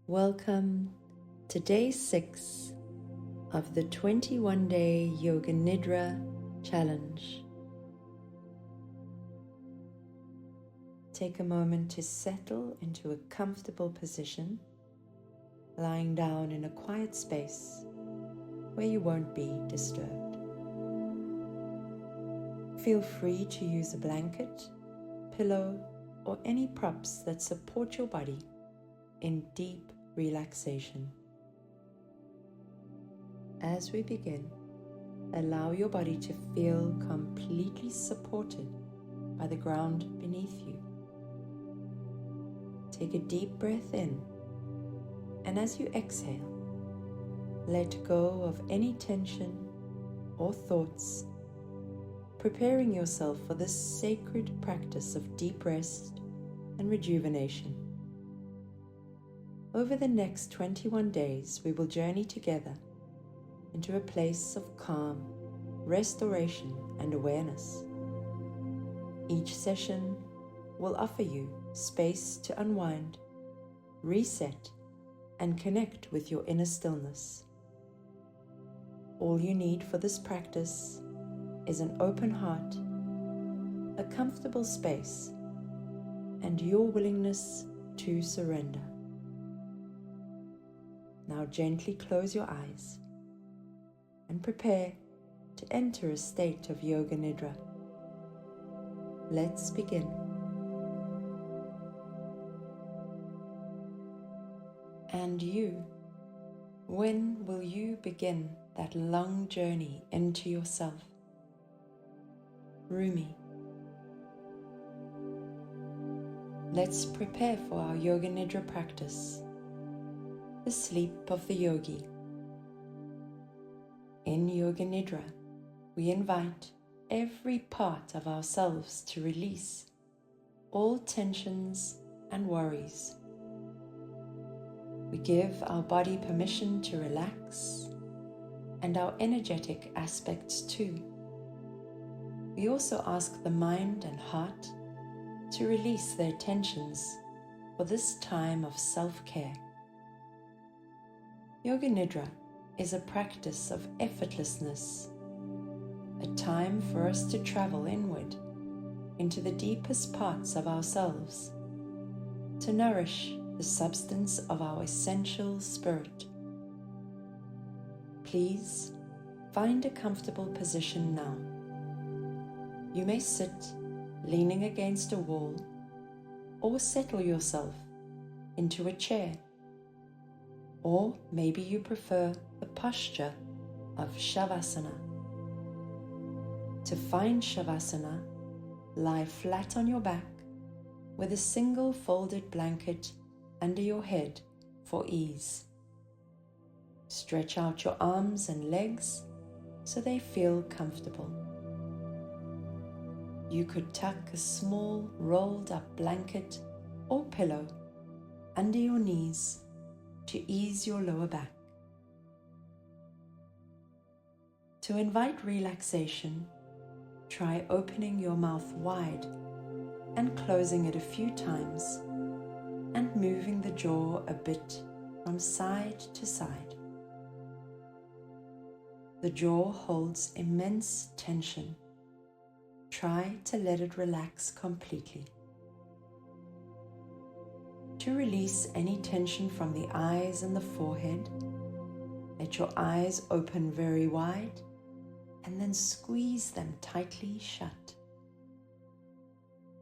Welcome to day 6 of the 21-day Yoga Nidra challenge. Take a moment to settle into a comfortable position, lying down in a quiet space where you won't be disturbed. Feel free to use a blanket, pillow, or any props that support your body in deep relaxation. As we begin, allow your body to feel completely supported by the ground beneath you. Take a deep breath in, and as you exhale, let go of any tension or thoughts, preparing yourself for this sacred practice of deep rest and rejuvenation. Over the next 21 days, we will journey together into a place of calm, restoration, and awareness. Each session will offer you space to unwind, reset, and connect with your inner stillness. All you need for this practice is an open heart, a comfortable space, and your willingness to surrender. Now gently close your eyes and prepare to enter a state of Yoga Nidra. Let's begin. And you, when will you begin that long journey into yourself? Rumi. Let's prepare for our Yoga Nidra practice, the sleep of the yogi. In Yoga Nidra, we invite every part of ourselves to release all tensions and worries. We give our body permission to relax, and our energetic aspects too. We also ask the mind and heart to release their tensions for this time of self-care. Yoga Nidra is a practice of effortlessness, a time for us to travel inward into the deepest parts of ourselves, to nourish the substance of our essential spirit. Please find a comfortable position now. You may sit leaning against a wall or settle yourself into a chair. Or maybe you prefer the posture of Shavasana. To find Shavasana, lie flat on your back with a single folded blanket under your head for ease. Stretch out your arms and legs so they feel comfortable. You could tuck a small rolled up blanket or pillow under your knees to ease your lower back. To invite relaxation, try opening your mouth wide and closing it a few times and moving the jaw a bit from side to side. The jaw holds immense tension. Try to let it relax completely. To release any tension from the eyes and the forehead, let your eyes open very wide and then squeeze them tightly shut.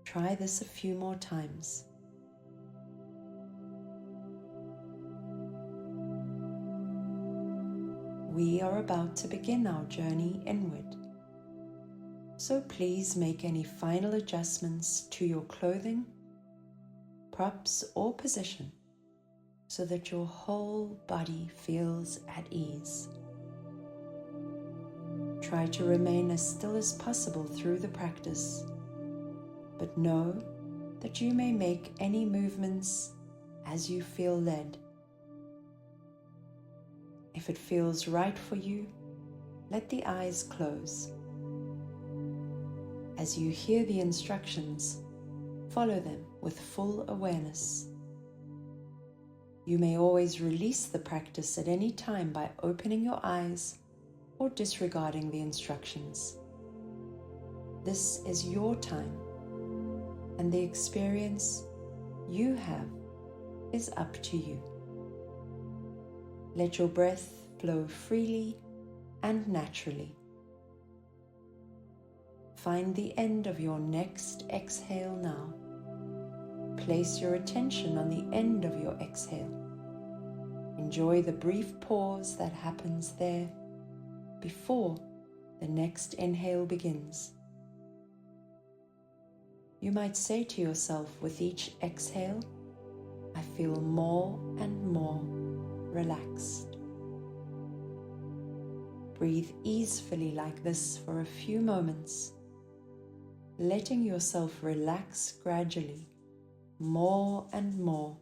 Try this a few more times. We are about to begin our journey inward, so please make any final adjustments to your clothing, props, or position so that your whole body feels at ease. Try to remain as still as possible through the practice, but know that you may make any movements as you feel led. If it feels right for you, let the eyes close. As you hear the instructions, follow them with full awareness. You may always release the practice at any time by opening your eyes or disregarding the instructions. This is your time, and the experience you have is up to you. Let your breath flow freely and naturally. Find the end of your next exhale now. Place your attention on the end of your exhale. Enjoy the brief pause that happens there before the next inhale begins. You might say to yourself with each exhale, I feel more and more relaxed. Breathe easily like this for a few moments, letting yourself relax gradually, more and more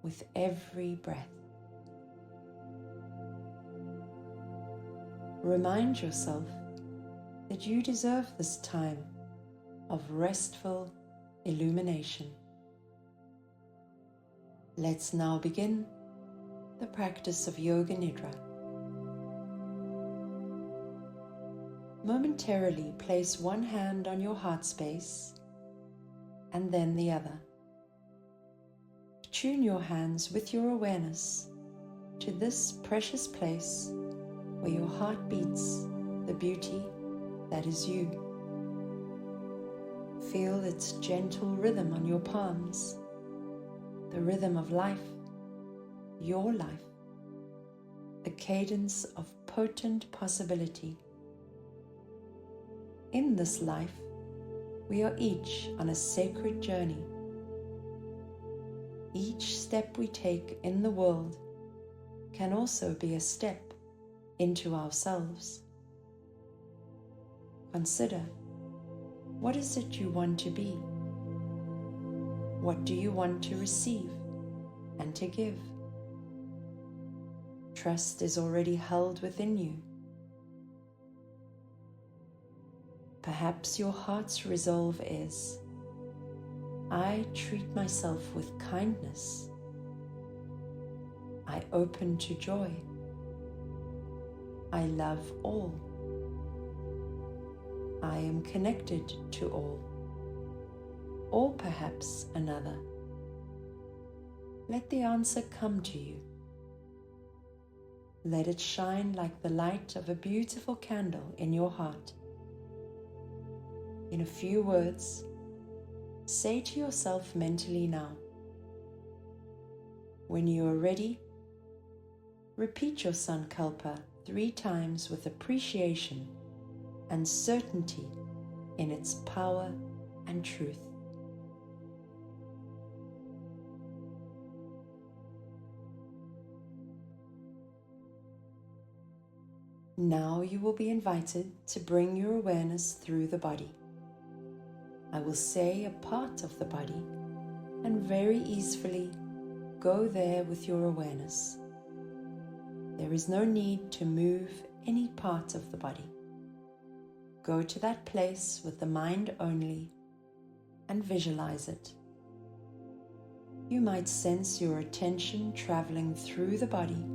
with every breath. Remind yourself that you deserve this time of restful illumination. Let's now begin the practice of Yoga Nidra. Momentarily place one hand on your heart space and then the other. Tune your hands with your awareness to this precious place where your heart beats the beauty that is you. Feel its gentle rhythm on your palms, the rhythm of life, your life, a cadence of potent possibility. In this life, we are each on a sacred journey. Each step we take in the world can also be a step into ourselves. Consider, what is it you want to be? What do you want to receive and to give? Trust is already held within you. Perhaps your heart's resolve is, I treat myself with kindness. I open to joy. I love all. I am connected to all. Or perhaps another. Let the answer come to you. Let it shine like the light of a beautiful candle in your heart. In a few words, say to yourself mentally now. When you are ready, repeat your Sankalpa 3 times with appreciation and certainty in its power and truth. Now you will be invited to bring your awareness through the body. I will say a part of the body and very easily go there with your awareness. There is no need to move any part of the body. Go to that place with the mind only and visualize it. You might sense your attention traveling through the body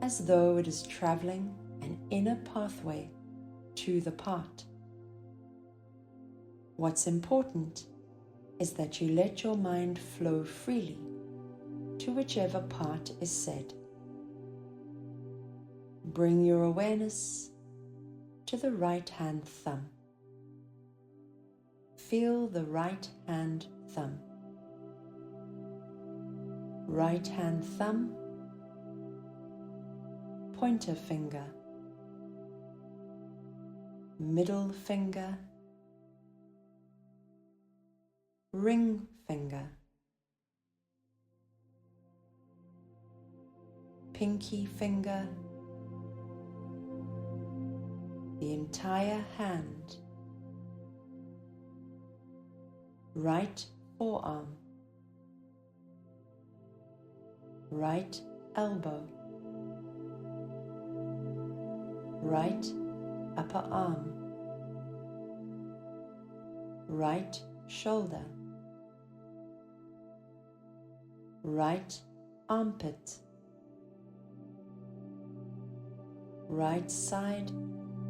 as though it is traveling an inner pathway to the part. What's important is that you let your mind flow freely to whichever part is said. Bring your awareness to the right hand thumb. Feel the right hand thumb. Right hand thumb, pointer finger, middle finger, ring finger, pinky finger, the entire hand, right forearm, right elbow, right upper arm, right shoulder, right armpit, right side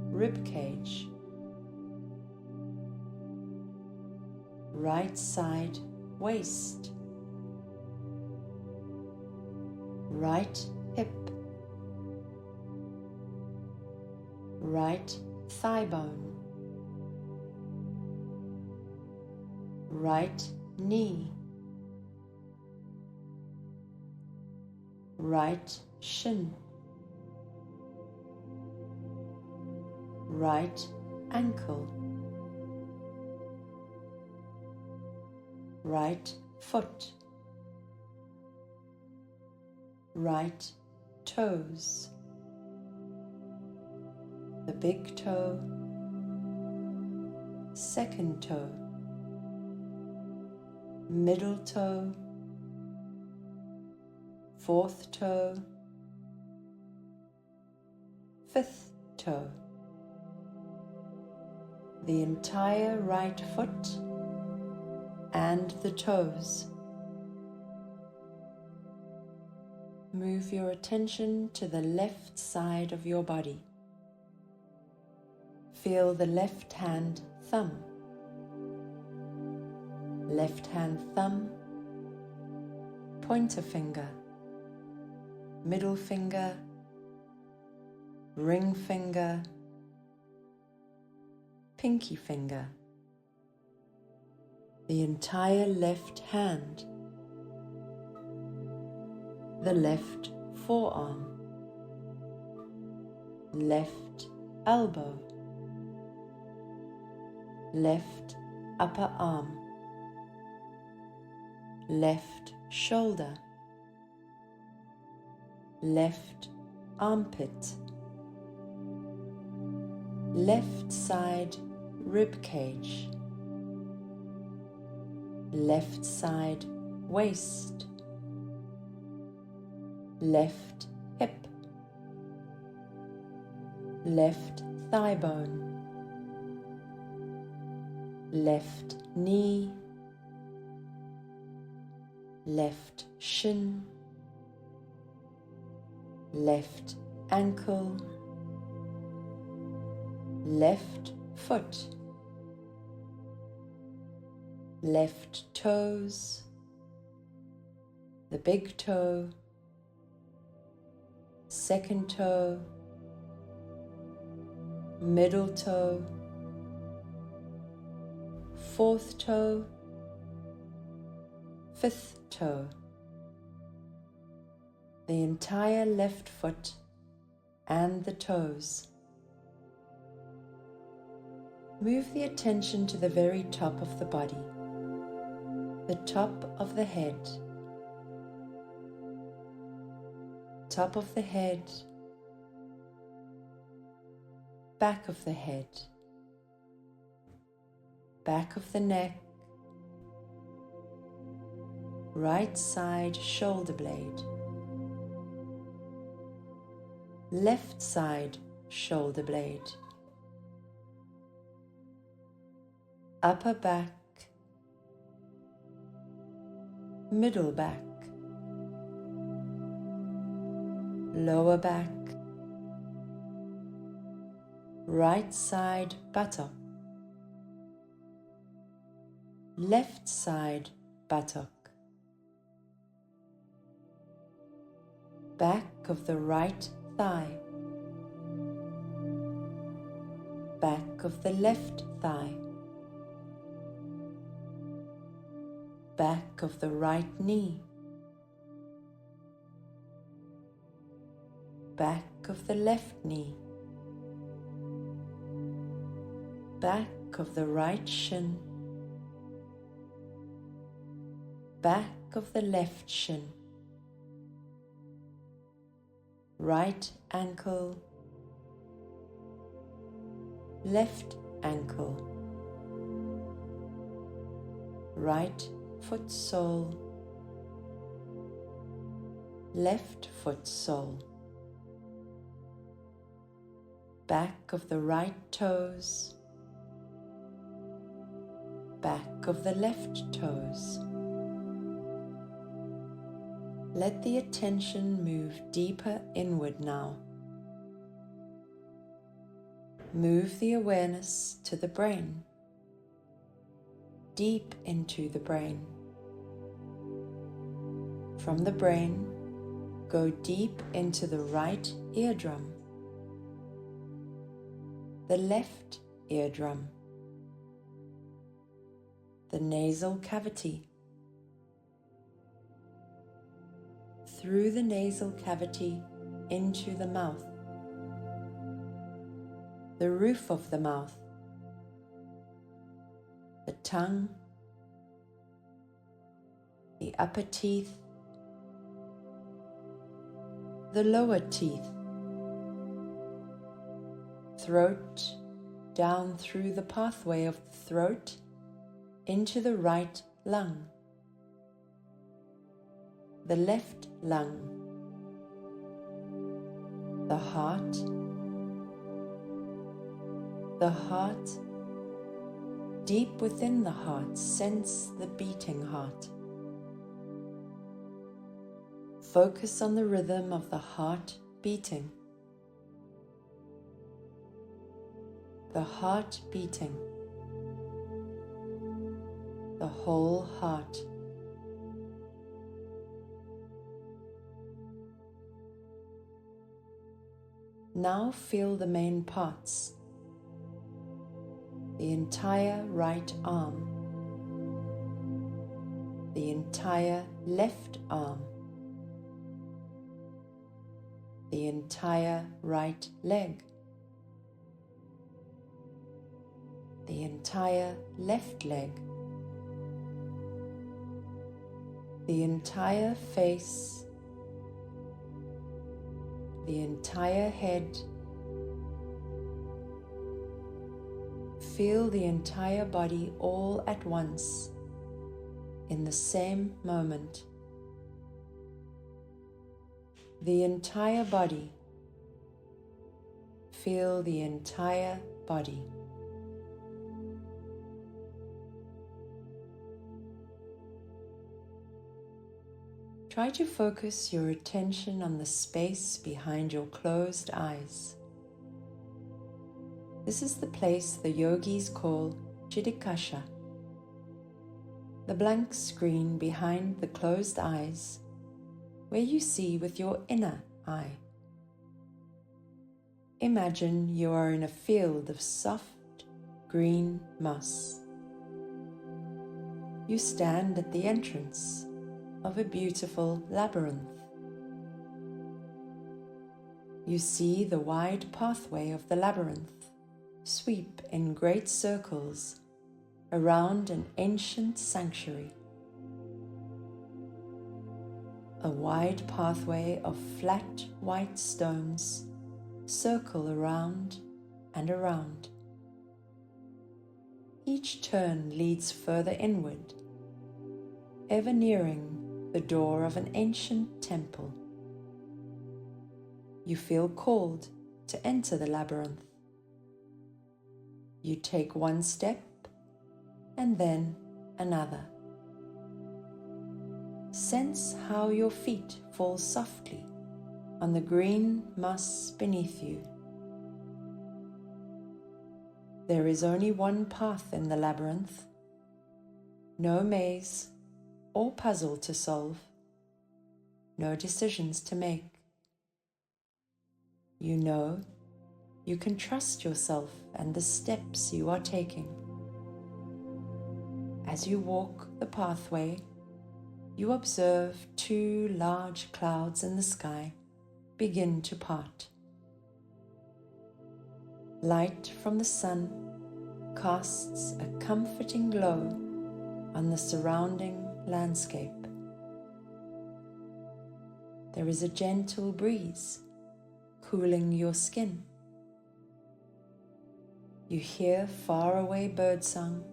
rib cage, right side waist, right hip, right thigh bone, right knee, right shin, right ankle, right foot, right toes, the big toe, second toe, middle toe, fourth toe, fifth toe, the entire right foot and the toes. Move your attention to the left side of your body. Feel the left hand thumb, left hand thumb, pointer finger, middle finger, ring finger, pinky finger, the entire left hand, the left forearm, left elbow, left upper arm, left shoulder, left armpit, left side rib cage, left side waist, left hip, left thigh bone, left knee, left shin, left ankle, left foot, left toes, the big toe, second toe, middle toe, fourth toe, fifth toe, the entire left foot and the toes. Move the attention to the very top of the body, the top of the head, top of the head, back of the head, back of the neck, right side shoulder blade, left side shoulder blade, upper back, middle back, lower back, right side buttock, left side buttock, back of the right thigh, back of the left thigh, back of the right knee, back of the left knee, back of the right shin, back of the left shin, right ankle, left ankle, right foot sole, left foot sole, back of the right toes, back of the left toes, Let the attention move deeper inward now. Move the awareness to the brain, deep into the brain. From the brain, go deep into the right eardrum, the left eardrum, the nasal cavity. Through the nasal cavity into the mouth, the roof of the mouth, the tongue, the upper teeth, the lower teeth, throat, down through the pathway of the throat into the right lung, the left lung, the heart, deep within the heart, sense the beating heart. Focus on the rhythm of the heart beating. The heart beating. The whole heart. Now feel the main parts. The entire right arm. The entire left arm. The entire right leg. The entire left leg. The entire face. The entire head. Feel the entire body all at once, in the same moment. The entire body. Feel the entire body. Try to focus your attention on the space behind your closed eyes. This is the place the yogis call Chidikasha, the blank screen behind the closed eyes, where you see with your inner eye. Imagine you are in a field of soft green moss. You stand at the entrance of a beautiful labyrinth. You see the wide pathway of the labyrinth sweep in great circles around an ancient sanctuary. A wide pathway of flat white stones circle around and around. Each turn leads further inward, ever nearing the door of an ancient temple. You feel called to enter the labyrinth. You take one step and then another. Sense how your feet fall softly on the green moss beneath you. There is only one path in the labyrinth, no maze or puzzle to solve, no decisions to make. You know you can trust yourself and the steps you are taking. As you walk the pathway, you observe two large clouds in the sky begin to part. Light from the sun casts a comforting glow on the surrounding landscape. There is a gentle breeze cooling your skin. You hear faraway birdsong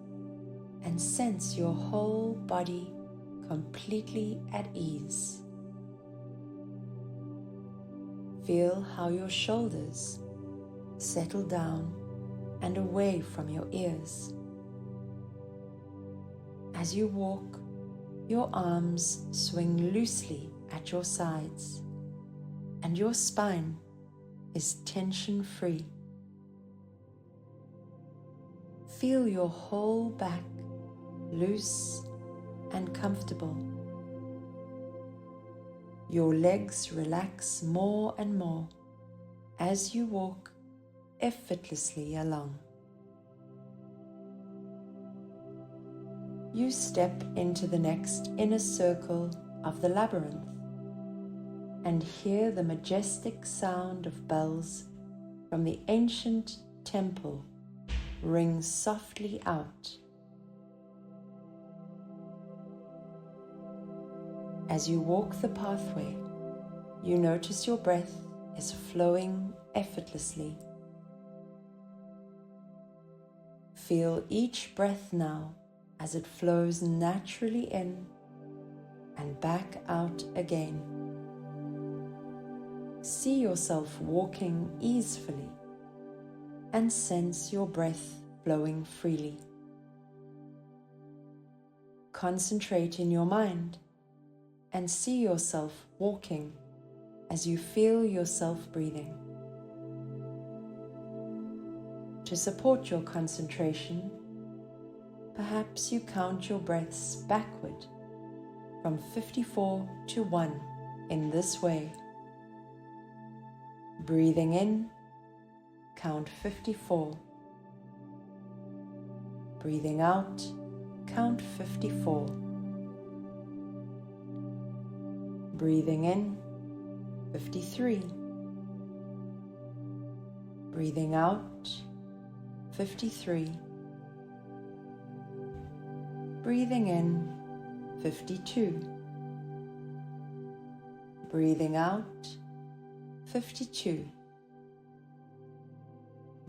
and sense your whole body completely at ease. Feel how your shoulders settle down and away from your ears. As you walk, your arms swing loosely at your sides, and your spine is tension-free. Feel your whole back loose and comfortable. Your legs relax more and more as you walk effortlessly along. You step into the next inner circle of the labyrinth and hear the majestic sound of bells from the ancient temple ring softly out. As you walk the pathway, you notice your breath is flowing effortlessly. Feel each breath now as it flows naturally in and back out again. See yourself walking easily and sense your breath flowing freely. Concentrate in your mind and see yourself walking as you feel yourself breathing. To support your concentration, perhaps you count your breaths backward from 54 to 1 in this way. Breathing in, count 54. Breathing out, count 54. Breathing in, 53. Breathing out, 53. Breathing in, 52. Breathing out, 52.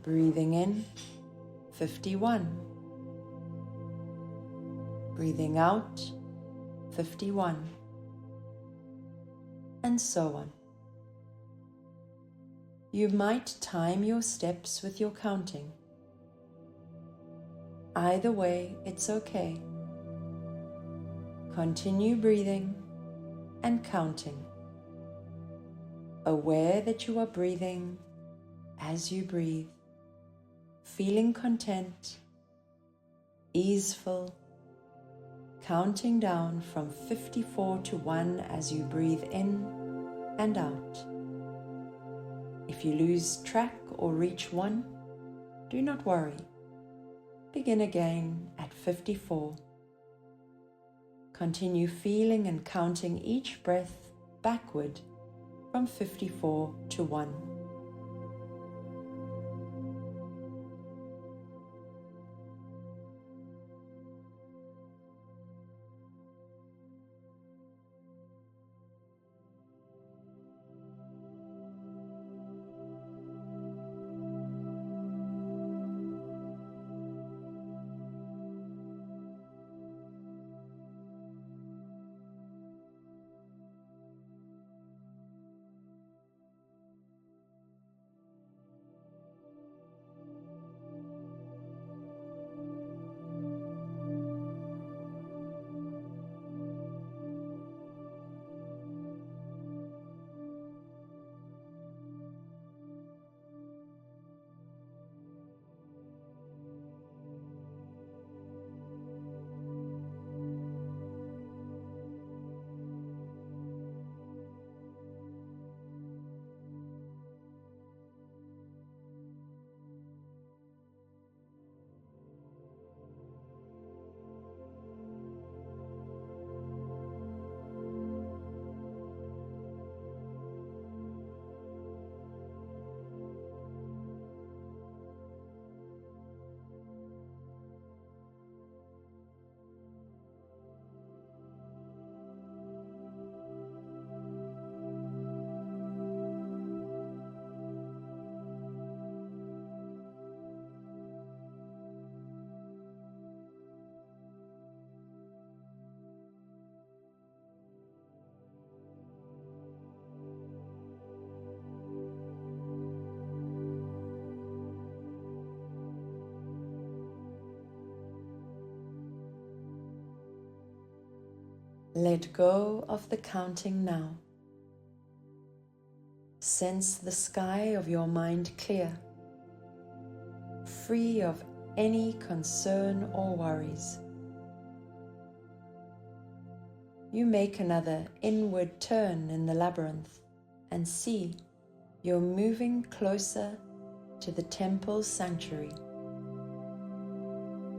Breathing in, 51. Breathing out, 51. And so on. You might time your steps with your counting. Either way, it's okay. Continue breathing and counting, aware that you are breathing as you breathe, feeling content, easeful, counting down from 54 to 1 as you breathe in and out. If you lose track or reach 1, do not worry. Begin again at 54. Continue feeling and counting each breath backward from 54 to 1. Let go of the counting now. Sense the sky of your mind clear, free of any concern or worries. You make another inward turn in the labyrinth and see you're moving closer to the temple sanctuary.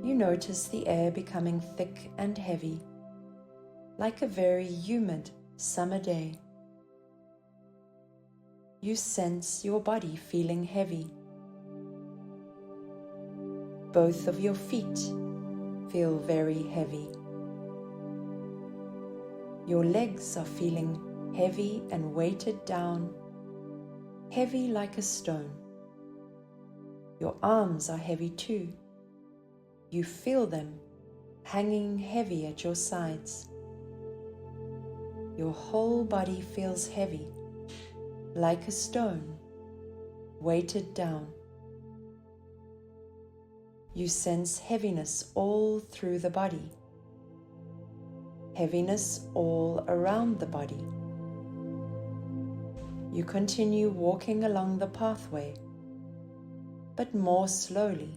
You notice the air becoming thick and heavy, like a very humid summer day. You sense your body feeling heavy. Both of your feet feel very heavy. Your legs are feeling heavy and weighted down, heavy like a stone. Your arms are heavy too. You feel them hanging heavy at your sides. Your whole body feels heavy, like a stone, weighted down. You sense heaviness all through the body, heaviness all around the body. You continue walking along the pathway, but more slowly,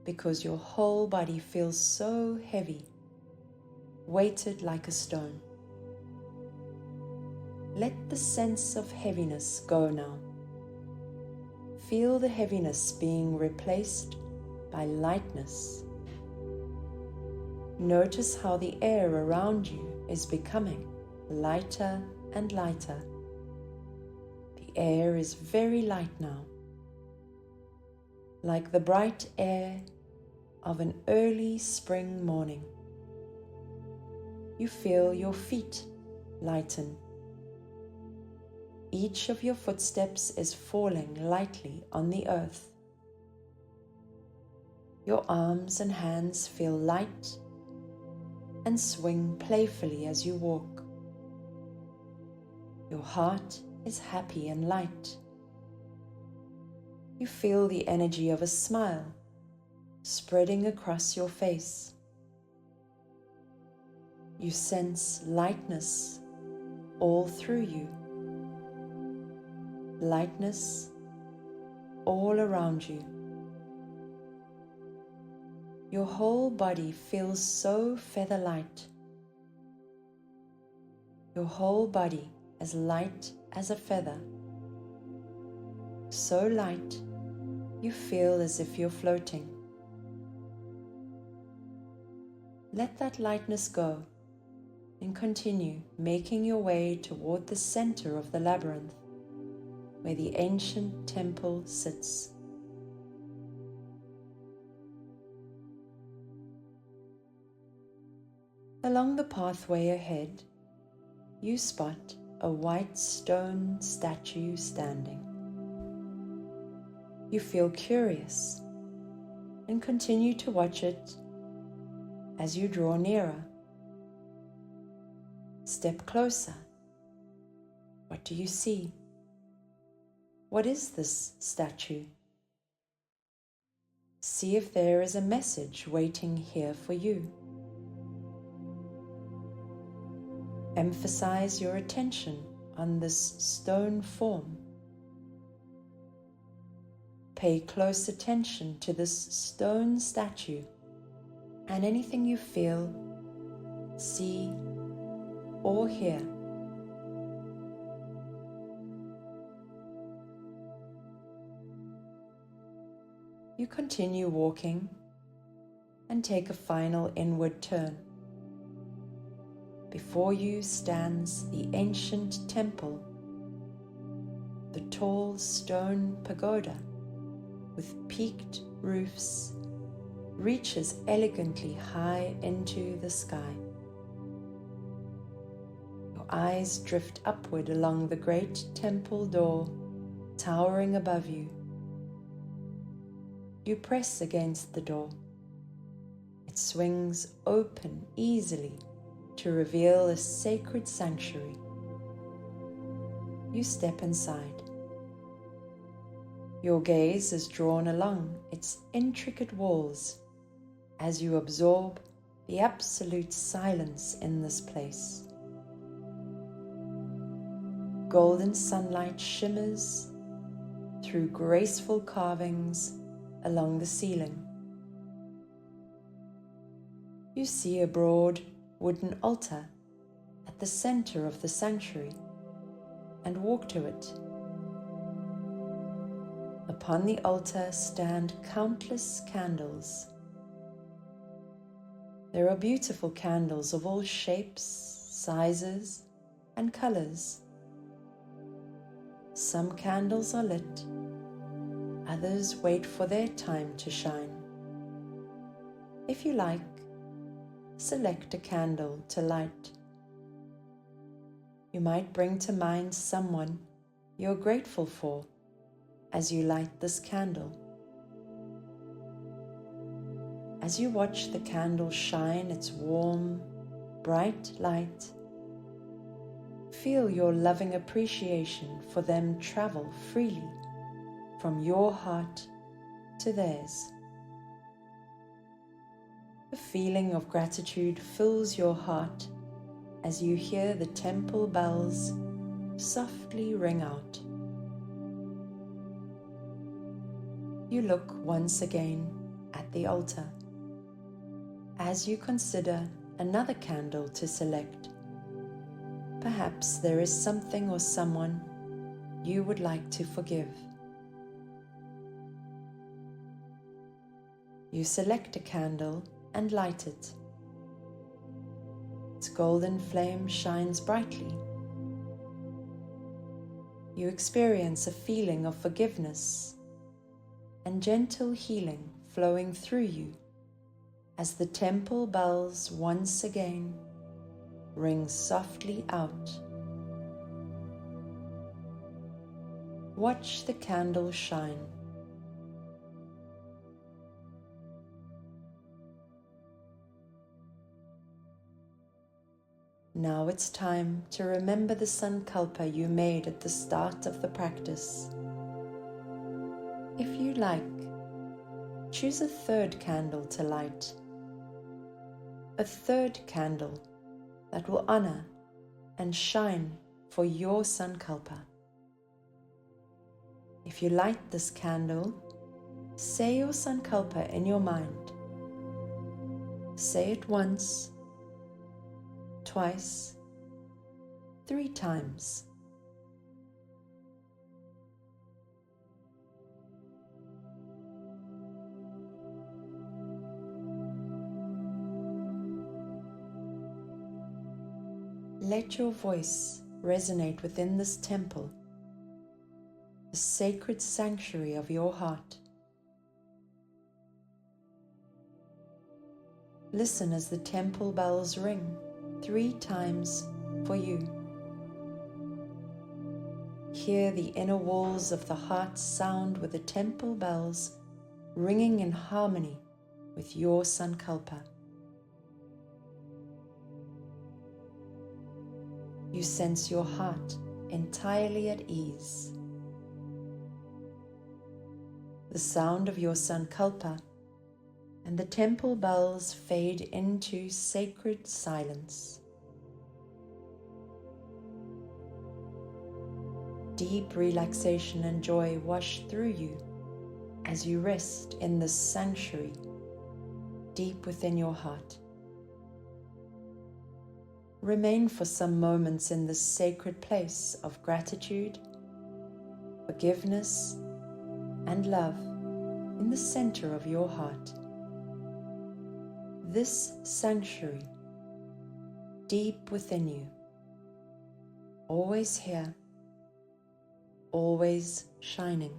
because your whole body feels so heavy, weighted like a stone. Let the sense of heaviness go now. Feel the heaviness being replaced by lightness. Notice how the air around you is becoming lighter and lighter. The air is very light now, like the bright air of an early spring morning. You feel your feet lighten. Each of your footsteps is falling lightly on the earth. Your arms and hands feel light and swing playfully as you walk. Your heart is happy and light. You feel the energy of a smile spreading across your face. You sense lightness all through you. Lightness all around you. Your whole body feels so feather light. Your whole body as light as a feather. So light, you feel as if you're floating. Let that lightness go and continue making your way toward the center of the labyrinth, where the ancient temple sits. Along the pathway ahead, you spot a white stone statue standing. You feel curious and continue to watch it as you draw nearer. Step closer. What do you see? What is this statue? See if there is a message waiting here for you. Emphasize your attention on this stone form. Pay close attention to this stone statue and anything you feel, see, or hear. You continue walking and take a final inward turn. Before you stands the ancient temple, the tall stone pagoda with peaked roofs reaches elegantly high into the sky. Your eyes drift upward along the great temple door towering above you. You press against the door. It swings open easily to reveal a sacred sanctuary. You step inside. Your gaze is drawn along its intricate walls as you absorb the absolute silence in this place. Golden sunlight shimmers through graceful carvings along the ceiling. You see a broad wooden altar at the center of the sanctuary and walk to it. Upon the altar stand countless candles. There are beautiful candles of all shapes, sizes, and colors. Some candles are lit, others wait for their time to shine. If you like, select a candle to light. You might bring to mind someone you're grateful for as you light this candle. As you watch the candle shine its warm, bright light, feel your loving appreciation for them travel freely from your heart to theirs. A feeling of gratitude fills your heart as you hear the temple bells softly ring out. You look once again at the altar as you consider another candle to select. Perhaps there is something or someone you would like to forgive. You select a candle and light it. Its golden flame shines brightly. You experience a feeling of forgiveness and gentle healing flowing through you as the temple bells once again ring softly out. Watch the candle shine. Now it's time to remember the sankalpa you made at the start of the practice. If you like, choose a third candle to light. A third candle that will honor and shine for your sankalpa. If you light this candle, say your sankalpa in your mind. Say it once, twice, 3 times. Let your voice resonate within this temple, the sacred sanctuary of your heart. Listen as the temple bells ring 3 times for you. Hear the inner walls of the heart sound with the temple bells ringing in harmony with your sankalpa. You sense your heart entirely at ease. The sound of your sankalpa and the temple bells fade into sacred silence. Deep relaxation and joy wash through you as you rest in this sanctuary deep within your heart. Remain for some moments in this sacred place of gratitude, forgiveness, and love in the center of your heart. This sanctuary, deep within you, always here, always shining.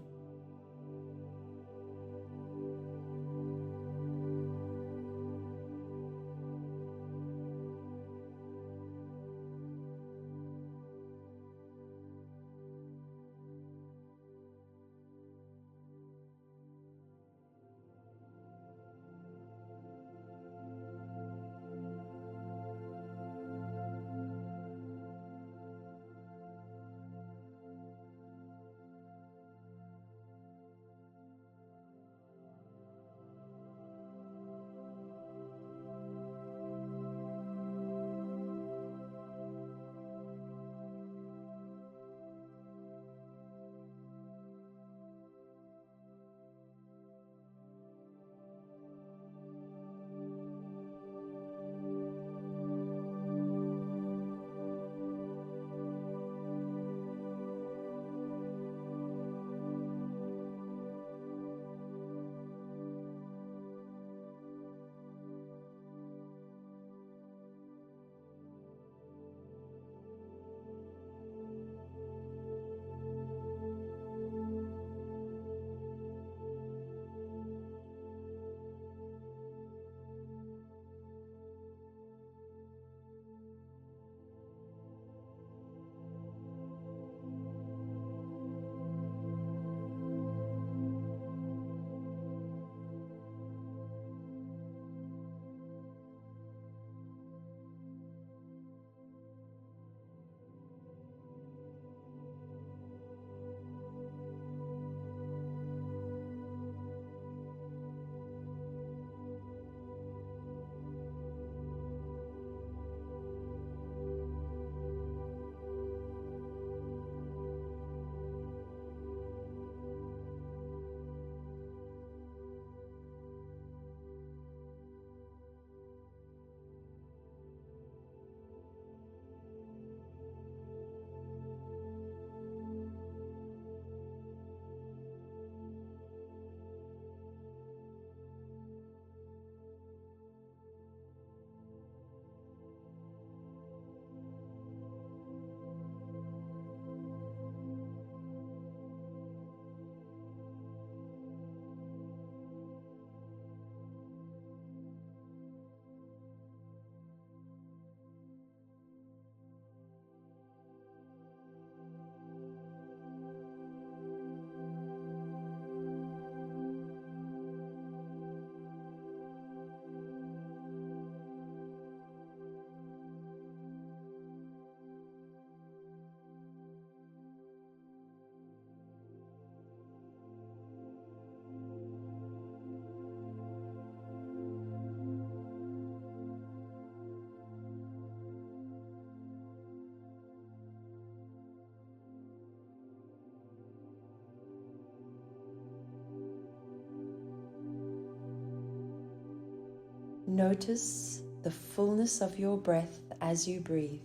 Notice the fullness of your breath as you breathe.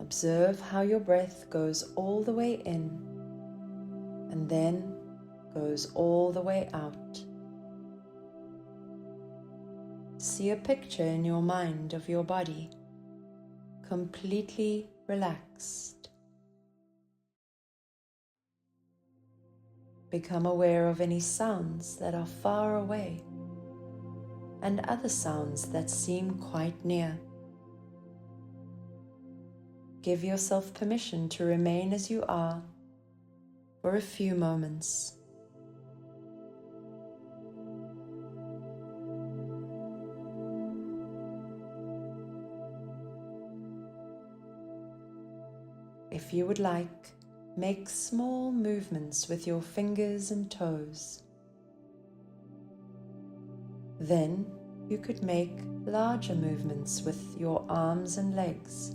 Observe how your breath goes all the way in and then goes all the way out. See a picture in your mind of your body completely relaxed. Become aware of any sounds that are far away and other sounds that seem quite near. Give yourself permission to remain as you are for a few moments. If you would like, make small movements with your fingers and toes. Then you could make larger movements with your arms and legs.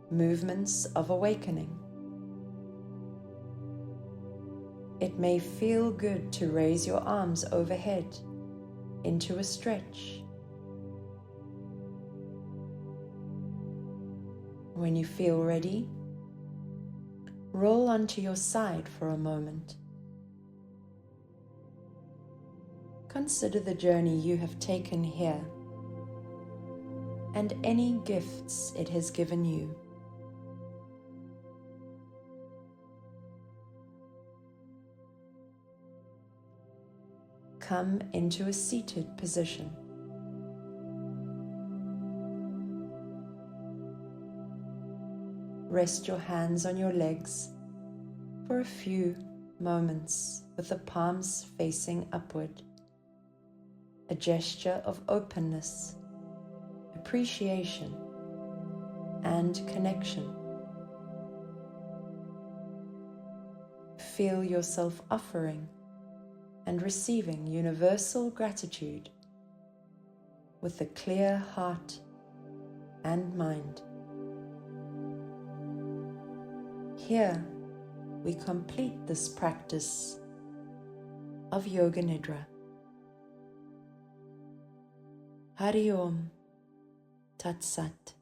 Movements of awakening. It may feel good to raise your arms overhead into a stretch. When you feel ready, roll onto your side for a moment. Consider the journey you have taken here and any gifts it has given you. Come into a seated position. Rest your hands on your legs for a few moments with the palms facing upward. A gesture of openness, appreciation, and connection. Feel yourself offering and receiving universal gratitude with a clear heart and mind. Here we complete this practice of Yoga Nidra. Hari Om Tat Sat.